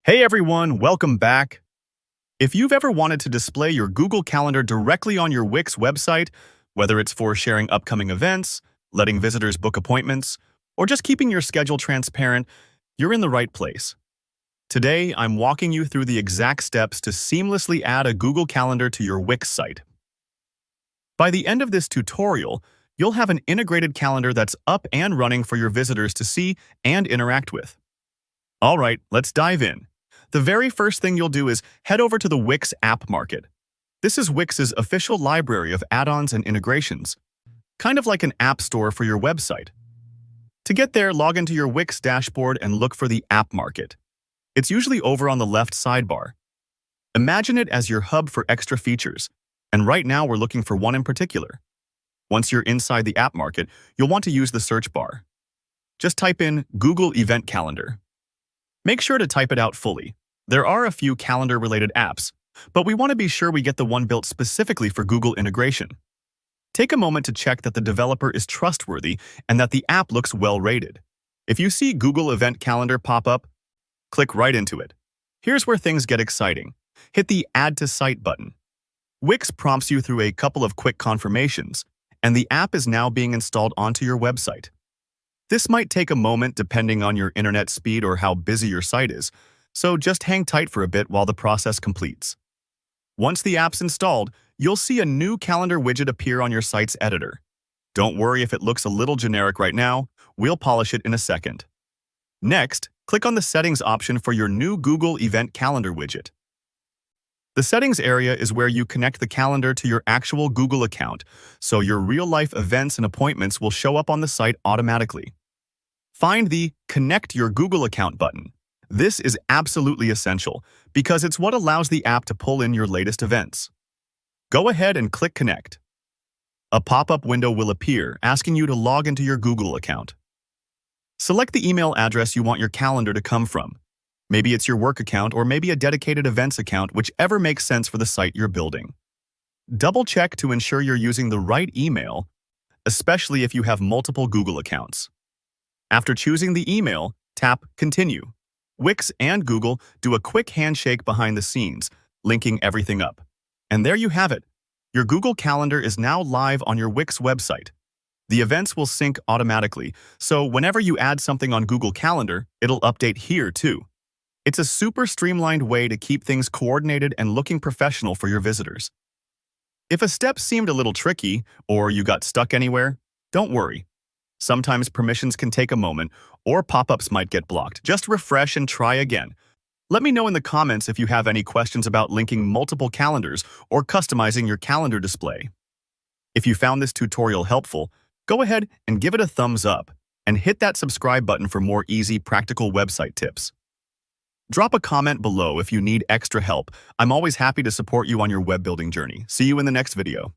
Hey everyone, welcome back. If you've ever wanted to display your Google Calendar directly on your Wix website, whether it's for sharing upcoming events, letting visitors book appointments, or just keeping your schedule transparent, you're in the right place. Today, I'm walking you through the exact steps to seamlessly add a Google Calendar to your Wix site. By the end of this tutorial, you'll have an integrated calendar that's up and running for your visitors to see and interact with. All right, let's dive in. The very first thing you'll do is head over to the Wix App Market. This is Wix's official library of add-ons and integrations, kind of like an app store for your website. To get there, log into your Wix dashboard and look for the App Market. It's usually over on the left sidebar. Imagine it as your hub for extra features, and right now we're looking for one in particular. Once you're inside the App Market, you'll want to use the search bar. Just type in Google Event Calendar. Make sure to type it out fully. There are a few calendar-related apps, but we want to be sure we get the one built specifically for Google integration. Take a moment to check that the developer is trustworthy and that the app looks well-rated. If you see Google Event Calendar pop up, click right into it. Here's where things get exciting. Hit the Add to Site button. Wix prompts you through a couple of quick confirmations, and the app is now being installed onto your website. This might take a moment depending on your internet speed or how busy your site is, so just hang tight for a bit while the process completes. Once the app's installed, you'll see a new calendar widget appear on your site's editor. Don't worry if it looks a little generic right now, we'll polish it in a second. Next, click on the Settings option for your new Google Event Calendar widget. The Settings area is where you connect the calendar to your actual Google account, so your real-life events and appointments will show up on the site automatically. Find the Connect Your Google Account button. This is absolutely essential because it's what allows the app to pull in your latest events. Go ahead and click Connect. A pop-up window will appear asking you to log into your Google account. Select the email address you want your calendar to come from. Maybe it's your work account or maybe a dedicated events account, whichever makes sense for the site you're building. Double-check to ensure you're using the right email, especially if you have multiple Google accounts. After choosing the email, tap Continue. Wix and Google do a quick handshake behind the scenes, linking everything up. And there you have it. Your Google Calendar is now live on your Wix website. The events will sync automatically, so whenever you add something on Google Calendar, it'll update here too. It's a super streamlined way to keep things coordinated and looking professional for your visitors. If a step seemed a little tricky or you got stuck anywhere, don't worry. Sometimes permissions can take a moment, or pop-ups might get blocked. Just refresh and try again. Let me know in the comments if you have any questions about linking multiple calendars or customizing your calendar display. If you found this tutorial helpful, go ahead and give it a thumbs up and hit that subscribe button for more easy, practical website tips. Drop a comment below if you need extra help. I'm always happy to support you on your web building journey. See you in the next video.